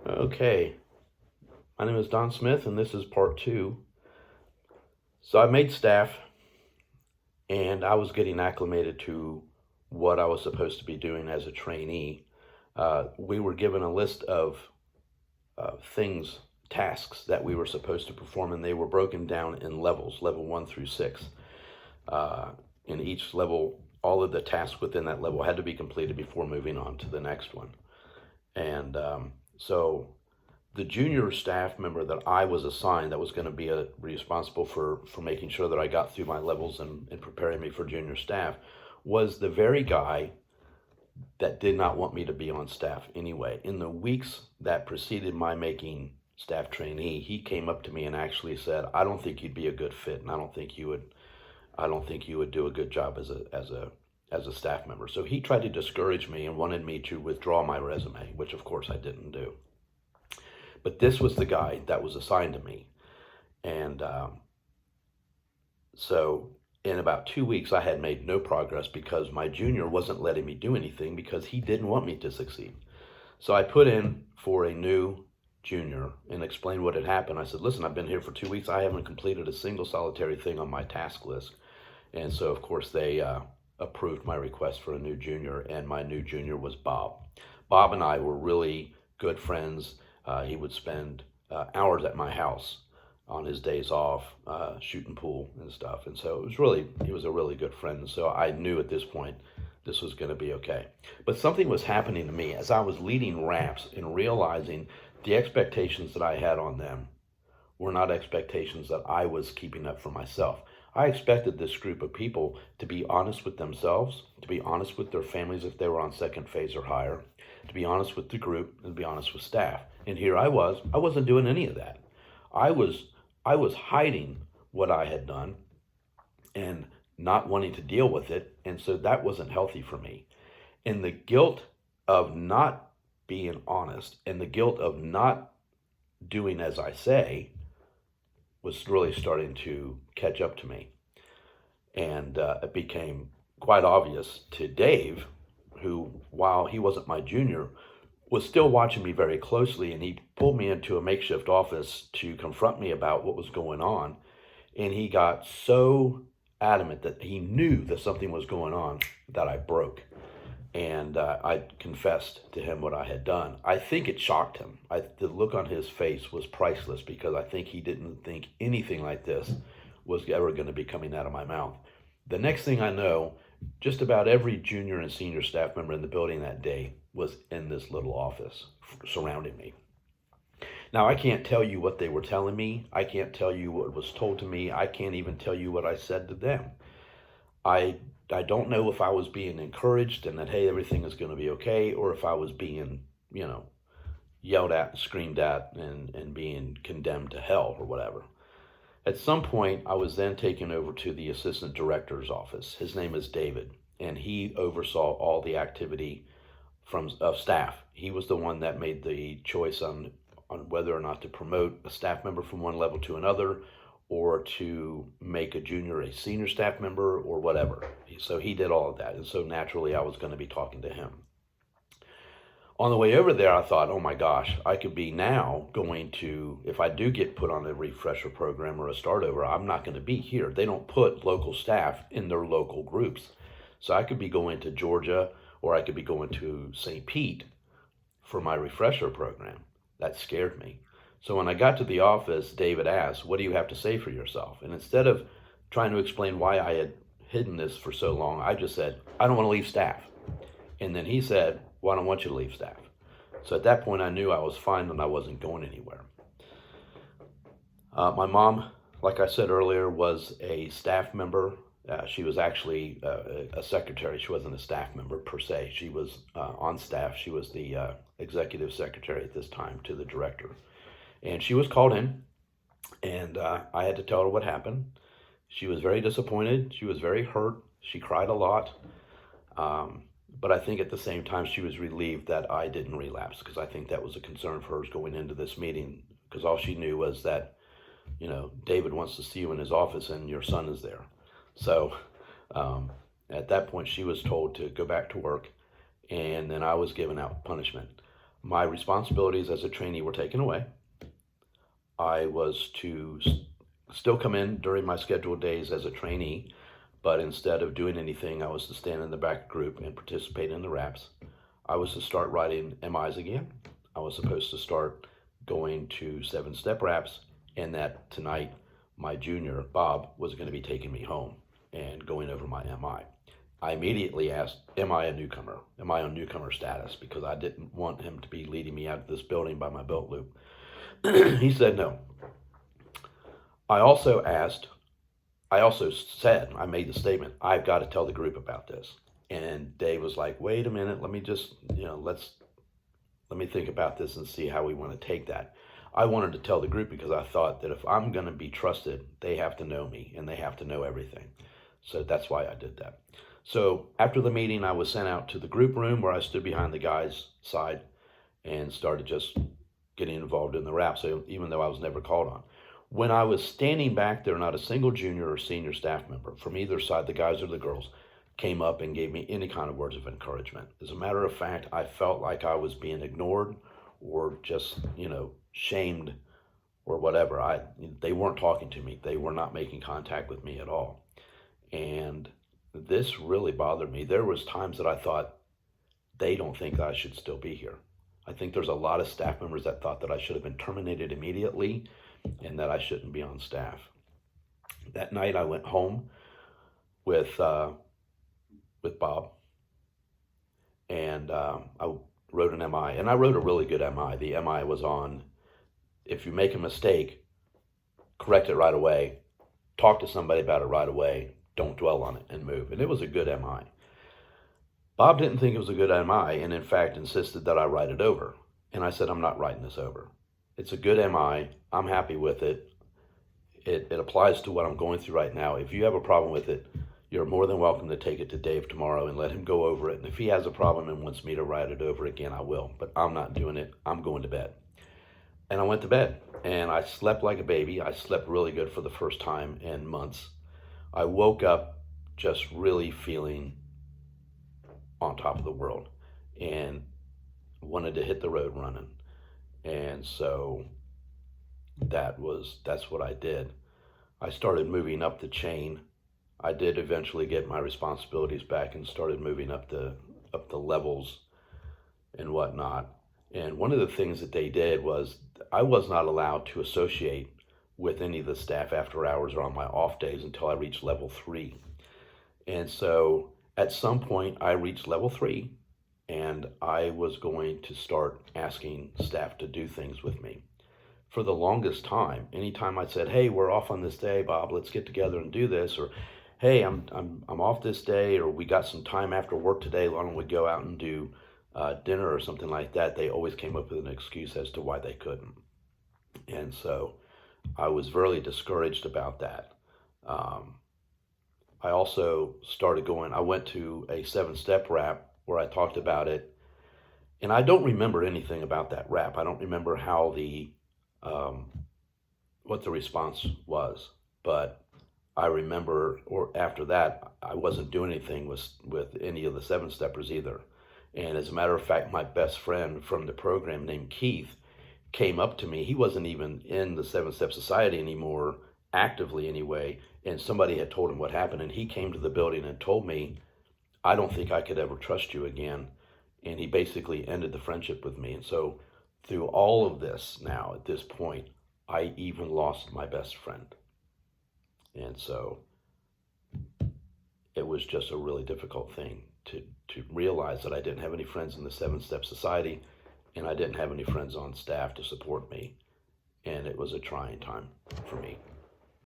Okay, my name is Don Smith, and this is part two. So I made staff, and I was getting acclimated to what I was supposed to be doing as a trainee. We were given a list of things, tasks that we were supposed to perform, and they were broken down in levels, level 1 through 6. In each level, all of the tasks within that level had to be completed before moving on to the next one. And so the junior staff member that I was assigned, that was going to be responsible for making sure that I got through my levels and preparing me for junior staff, was the very guy that did not want me to be on staff anyway. In the weeks that preceded my making staff trainee, he came up to me and actually said, "I don't think you'd be a good fit, and I don't think you would do a good job as a staff member." So he tried to discourage me and wanted me to withdraw my resume, which of course I didn't do. But this was the guy that was assigned to me. And so in about 2 weeks, I had made no progress because my junior wasn't letting me do anything because he didn't want me to succeed. So I put in for a new junior and explained what had happened. I said, "Listen, I've been here for 2 weeks. I haven't completed a single solitary thing on my task list." And so, of course, they approved my request for a new junior, and my new junior was Bob. Bob and I were really good friends. He would spend hours at my house on his days off, shooting pool and stuff. And so he was a really good friend. And so I knew at this point this was going to be okay. But something was happening to me as I was leading ramps and realizing the expectations that I had on them were not expectations that I was keeping up for myself. I expected this group of people to be honest with themselves, to be honest with their families if they were on second phase or higher, to be honest with the group, and to be honest with staff. And here I wasn't doing any of that. I was hiding what I had done and not wanting to deal with it, and so that wasn't healthy for me. And the guilt of not being honest and the guilt of not doing as I say was really starting to catch up to me. And it became quite obvious to Dave, who, while he wasn't my junior, was still watching me very closely, and he pulled me into a makeshift office to confront me about what was going on. And he got so adamant that he knew that something was going on that I broke. And I confessed to him what I had done. I think it shocked him. The look on his face was priceless because I think he didn't think anything like this was ever going to be coming out of my mouth. The next thing I know, just about every junior and senior staff member in the building that day was in this little office surrounding me. Now, I can't tell you what they were telling me. I can't tell you what was told to me. I can't even tell you what I said to them. I don't know if I was being encouraged and that, hey, everything is going to be okay, or if I was being, yelled at, screamed at, and being condemned to hell or whatever. At some point, I was then taken over to the assistant director's office. His name is David, and he oversaw all the activity of staff. He was the one that made the choice on whether or not to promote a staff member from one level to another, or to make a junior a senior staff member, or whatever. So he did all of that, and so naturally I was going to be talking to him. On the way over there, I thought, oh my gosh, I could be now going to, if I do get put on a refresher program or a start over, I'm not going to be here. They don't put local staff in their local groups. So I could be going to Georgia, or I could be going to St. Pete for my refresher program. That scared me. So when I got to the office, David asked, "What do you have to say for yourself?" And instead of trying to explain why I had hidden this for so long, I just said, "I don't want to leave staff." And then he said, "Well, I don't want you to leave staff." So at that point, I knew I was fine and I wasn't going anywhere. My mom, like I said earlier, was a staff member. She was actually a secretary. She wasn't a staff member per se. She was on staff. She was the executive secretary at this time to the director. And she was called in, and I had to tell her what happened. She was very disappointed. She was very hurt. She cried a lot. But I think at the same time, she was relieved that I didn't relapse, because I think that was a concern for hers going into this meeting, because all she knew was that, David wants to see you in his office and your son is there. So at that point, she was told to go back to work, and then I was given out punishment. My responsibilities as a trainee were taken away. I was to still come in during my scheduled days as a trainee, but instead of doing anything, I was to stand in the back group and participate in the raps. I was to start writing MIs again. I was supposed to start going to 7-step raps, and that tonight my junior, Bob, was going to be taking me home and going over my MI. I immediately asked, am I a newcomer? Am I on newcomer status? Because I didn't want him to be leading me out of this building by my belt loop. He said no. I also said, I made the statement, I've got to tell the group about this. And Dave was like, wait a minute, let me just, let me think about this and see how we want to take that. I wanted to tell the group because I thought that if I'm going to be trusted, they have to know me and they have to know everything. So that's why I did that. So after the meeting, I was sent out to the group room where I stood behind the guys' side and started just getting involved in the rap, so even though I was never called on. When I was standing back there, not a single junior or senior staff member from either side, the guys or the girls, came up and gave me any kind of words of encouragement. As a matter of fact, I felt like I was being ignored or just, shamed or whatever. They weren't talking to me. They were not making contact with me at all. And this really bothered me. There was times that I thought, they don't think that I should still be here. I think there's a lot of staff members that thought that I should have been terminated immediately and that I shouldn't be on staff. That night I went home with Bob, and I wrote an MI, and I wrote a really good MI. The MI was on, if you make a mistake, correct it right away, talk to somebody about it right away, don't dwell on it, and move. And it was a good MI. Bob didn't think it was a good MI, and in fact insisted that I write it over. And I said, I'm not writing this over. It's a good MI. I'm happy with it. It applies to what I'm going through right now. If you have a problem with it, you're more than welcome to take it to Dave tomorrow and let him go over it. And if he has a problem and wants me to write it over again, I will. But I'm not doing it. I'm going to bed. And I went to bed, and I slept like a baby. I slept really good for the first time in months. I woke up just really feeling on top of the world and wanted to hit the road running. And so that's what I did. I started moving up the chain. I did eventually get my responsibilities back and started moving up the levels and whatnot. And one of the things that they did was I was not allowed to associate with any of the staff after hours or on my off days until I reached level 3. And so at some point I reached level 3, and I was going to start asking staff to do things with me. For the longest time, anytime I said, hey, we're off on this day, Bob, let's get together and do this, or hey, I'm off this day, or we got some time after work today, why don't we go out and do dinner or something like that, they always came up with an excuse as to why they couldn't. And so I was really discouraged about that. I also I went to a 7-step rap where I talked about it, and I don't remember anything about that rap. I don't remember how what the response was, but I remember, or after that, I wasn't doing anything with any of the 7-steppers either. And as a matter of fact, my best friend from the program named Keith came up to me. He wasn't even in the 7-Step Society anymore, actively anyway, and somebody had told him what happened, and he came to the building and told me, I don't think I could ever trust you again. And he basically ended the friendship with me. And so through all of this now, at this point, I even lost my best friend. And so it was just a really difficult thing to realize that I didn't have any friends in the 7-Step Society, and I didn't have any friends on staff to support me. And it was a trying time for me.